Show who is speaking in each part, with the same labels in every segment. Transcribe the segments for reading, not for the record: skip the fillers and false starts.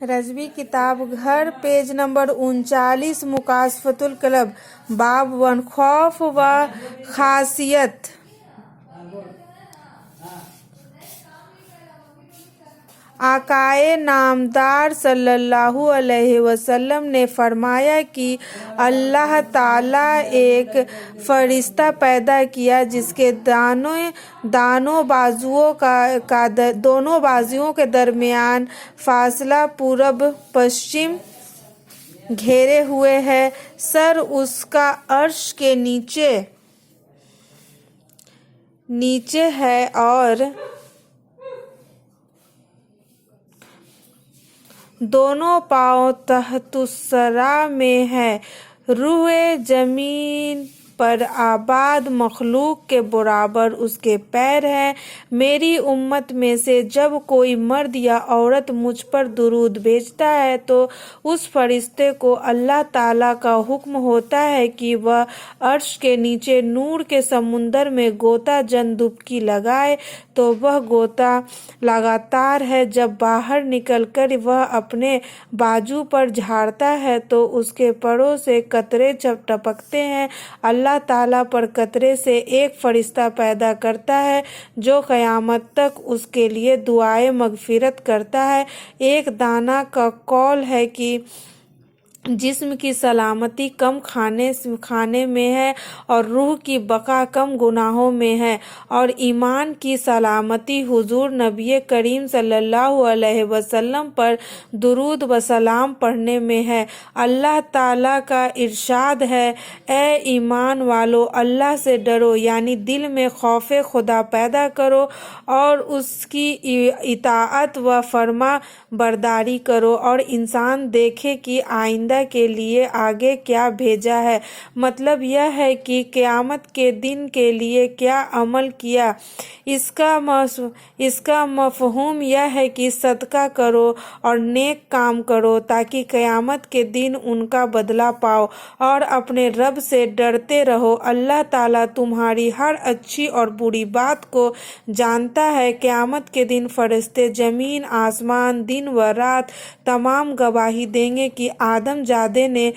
Speaker 1: रज़वी किताब घर page number 39 मुकाशफतुल क़ल्ब बाब 1 खौफ व खासियत। आकाए नामदार सल्लल्लाहु अलैहि वसल्लम ने फरमाया कि अल्लाह ताला एक फरिश्ता पैदा किया जिसके दोनों बाजुओं के दरमियान फासला पूरब पश्चिम घेरे हुए है। सर उसका अर्श के नीचे है और दोनों पाँव तहतुस्सरा में है। रूहे जमीन पर आबाद मखलूक के बराबर उसके पैर हैं। मेरी उम्मत में से जब कोई मर्द या औरत मुझ पर दुरूद भेजता है तो उस फरिश्ते को अल्लाह ताला का हुक्म होता है कि वह अर्श के नीचे नूर के समुंदर में गोता जन डुबकी लगाए, तो वह गोता लगातार है। जब बाहर निकलकर वह अपने बाजू पर झाड़ता है तो उसके परों से कतरे टपकते हैं। अल्लाह ताला पर कतरे से एक फरिश्ता पैदा करता है जो क़यामत तक उसके लिए दुआए मग़फ़िरत करता है। एक दाना का कौल है कि जिस्म की सलामती कम खाने में है और रूह की बका कम गुनाहों में है, और ईमान की सलामती हुजूर नबी करीम सल्लल्लाहु अलैहि वसल्लम पर दुरूद व सलाम पढ़ने में है। अल्लाह ताला का इरशाद है, ए ईमान वालो, अल्लाह से डरो, यानी दिल में खौफ़े खुदा पैदा करो और उसकी इताअत व फर्मा बरदारी करो, और इंसान देखे कि आइंदा के लिए आगे क्या भेजा है। मतलब यह है कि क़यामत के दिन के लिए क्या अमल किया। इसका मफ़हूम यह है कि सदका करो और नेक काम करो ताकि क़यामत के दिन उनका बदला पाओ, और अपने रब से डरते रहो। अल्लाह ताला तुम्हारी हर अच्छी और बुरी बात को जानता है। क़यामत के दिन फरिश्ते ज़मीन आसमान दिन व रात तमाम गवाही देंगे कि आदम जादे ने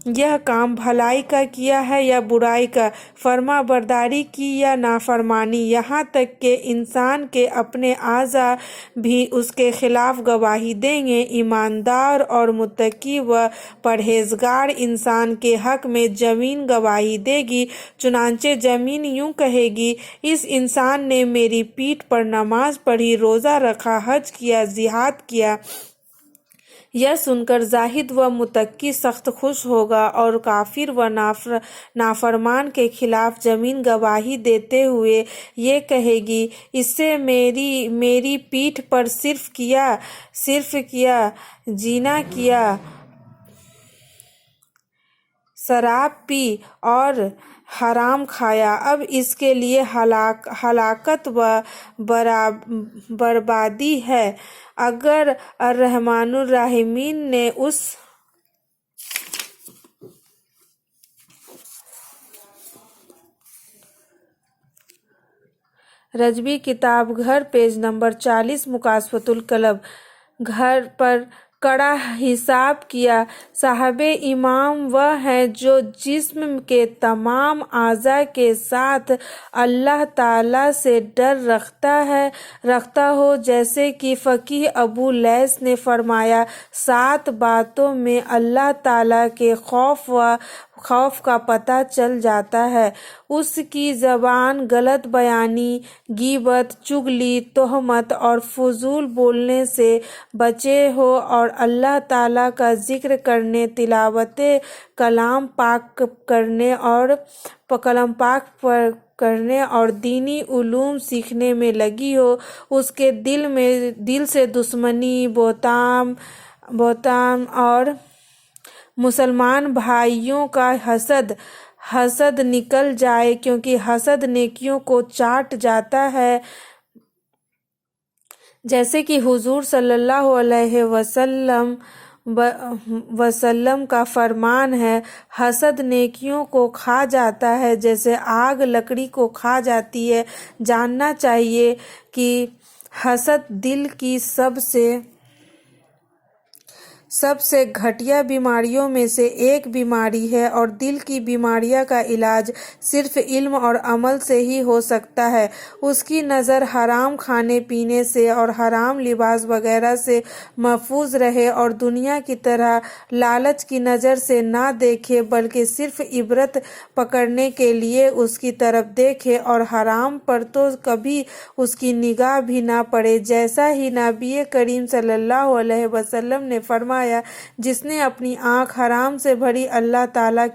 Speaker 1: यह काम भलाई का किया है या बुराई का, फर्मा बरदारी की या नाफरमानी, यहाँ तक कि इंसान के अपने आज़ा भी उसके खिलाफ गवाही देंगे। ईमानदार और मुत्तकी व परहेजगार इंसान के हक में ज़मीन गवाही देगी। चुनांचे ज़मीन यूँ कहेगी, इस इंसान ने मेरी पीठ पर नमाज पढ़ी, रोज़ा रखा, हज किया, जिहाद किया। यह सुनकर जाहिद व मुत्तकी सख्त खुश होगा और काफिर व नाफरमान के खिलाफ ज़मीन गवाही देते हुए ये कहेगी, इससे मेरी पीठ पर सिर्फ किया, जीना किया, शराब पी और हराम खाया। अब इसके लिए हलाकत व बर्बादी है। अगर अर्रहमानुर राहिमीन ने उस रज़वी किताब घर पेज नंबर 40 मुकाशफतुल क़ल्ब घर पर कड़ा हिसाब किया। साहबे इमाम वह हैं जो जिस्म के तमाम आज़ा के साथ अल्लाह ताला से डर रखता हो, जैसे कि फ़कीह अबू लैस ने फरमाया, 7 बातों में अल्लाह ताला के खौफ का पता चल जाता है। उसकी ज़बान गलत बयानी, गीबत, चुगली, तोहमत और फजूल बोलने से बचे हो, और अल्लाह ताला का जिक्र करने, तिलावते कलाम पाक करने और दीनी उलूम सीखने में लगी हो। उसके दिल से दुश्मनी, बोहतान और मुसलमान भाइयों का हसद निकल जाए, क्योंकि हसद नेकियों को चाट जाता है। जैसे कि हुजूर सल्लल्लाहु अलैहि वसल्लम का फरमान है, हसद नेकियों को खा जाता है जैसे आग लकड़ी को खा जाती है। जानना चाहिए कि हसद दिल की सबसे سب سے گھٹیا بیماریوں میں سے ایک بیماری ہے، اور دل کی بیماریوں کا علاج صرف علم اور عمل سے ہی ہو سکتا ہے۔ اس کی نظر حرام کھانے پینے سے اور حرام لباس وغیرہ سے محفوظ رہے، اور دنیا کی طرح لالچ کی نظر سے نہ دیکھے، بلکہ صرف عبرت پکڑنے کے لیے اس کی طرف دیکھے، اور حرام پر تو کبھی اس کی نگاہ بھی نہ پڑے۔ جیسا ہی نبی کریم صلی اللہ علیہ وسلم نے فرمایا، جس نے اپنی آنکھ حرام سے بھری، اللہ تعالیٰ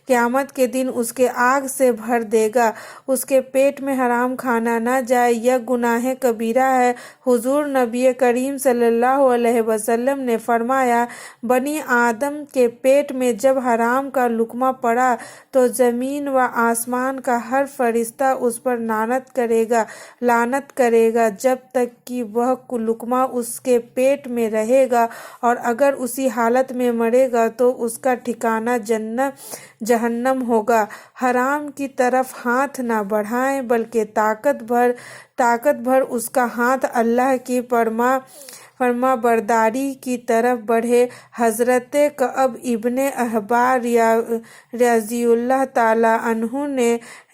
Speaker 1: قیامت کے دن اس کے آگ سے بھر دے گا۔ اس کے پیٹ میں حرام کھانا نہ جائے، یہ گناہ کبیرہ ہے۔ حضور نبی کریم صلی اللہ علیہ وسلم نے فرمایا، بنی آدم کے پیٹ میں جب حرام کا لقمہ پڑا تو زمین و آسمان کا ہر فرشتہ اس پر لعنت کرے گا جب تک کہ وہ لقمہ اس کے پیٹ میں رہے گا، اور اگر اسی حالت میں مرے گا تو اس کا ٹھکانہ جہنم ہوگا۔ حرام کی طرف ہاتھ نہ بڑھائیں، بلکہ طاقت بھر اس کا ہاتھ اللہ کی فرما برداری کی طرف بڑھے۔ حضرت کعب ابن احبار رضی اللہ تعالیٰ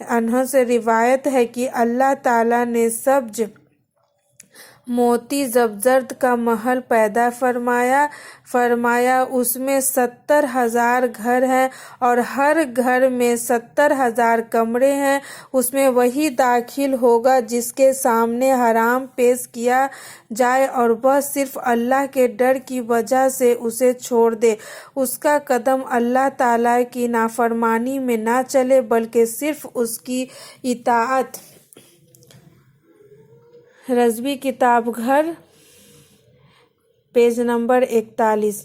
Speaker 1: عنہ سے روایت ہے کہ اللہ تعالیٰ نے سبز موتی زبرجد کا محل پیدا فرمایا، اس میں 70,000 گھر ہیں، اور ہر گھر میں 70,000 کمرے ہیں۔ اس میں وہی داخل ہوگا جس کے سامنے حرام پیش کیا جائے، اور وہ صرف اللہ کے ڈر کی وجہ سے اسے چھوڑ دے۔ اس کا قدم اللہ تعالیٰ کی نافرمانی میں نہ چلے، بلکہ صرف اس کی اطاعت۔ رضوی کتاب گھر، پیج نمبر 41۔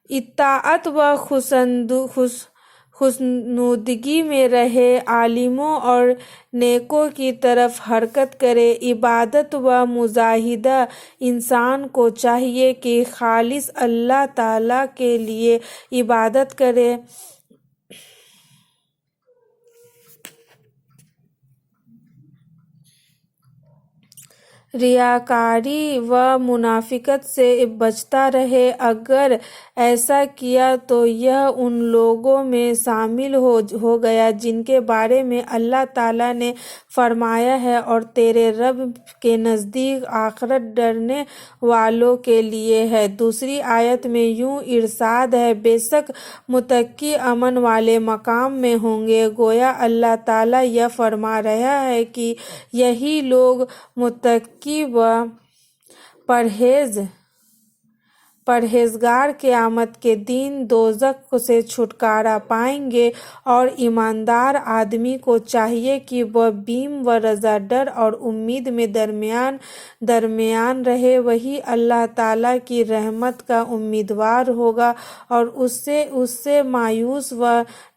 Speaker 1: اطاعت و خوشنودگی میں رہے، عالموں اور نیکوں کی طرف حرکت کرے۔ عبادت و مجاہدہ، انسان کو چاہیے کہ خالص اللہ تعالیٰ کے لیے عبادت کرے۔ ریاکاری و منافقت سے بچتا رہے۔ اگر ایسا کیا تو یہ ان لوگوں میں شامل ہو گیا جن کے بارے میں اللہ تعالیٰ نے فرمایا ہے، اور تیرے رب کے نزدیک آخرت ڈرنے والوں کے لیے ہے۔ دوسری آیت میں یوں ارشاد ہے، بے شک متقی امن والے مقام میں ہوں گے۔ گویا اللہ تعالیٰ یہ فرما رہا ہے کہ یہی لوگ متقی و پرہیزگار قیامت کے دن دوزخ سے چھٹکارا پائیں گے، اور ایماندار آدمی کو چاہیے کہ وہ بیم و رضا، ڈر اور امید میں درمیان رہے۔ وہی اللہ تعالیٰ کی رحمت کا امیدوار ہوگا، اور اس سے مایوس و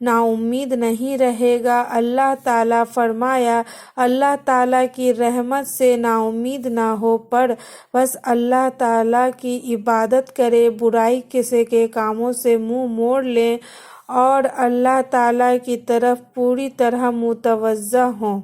Speaker 1: نا امید نہیں رہے گا۔ اللہ تعالیٰ فرمایا، اللہ تعالیٰ کی رحمت سے نا امید نہ ہو، پر بس اللہ تعالیٰ کی عبادت کرے، برائی کے کاموں سے منہ موڑ لیں، اور اللہ تعالیٰ کی طرف پوری طرح متوجہ ہوں۔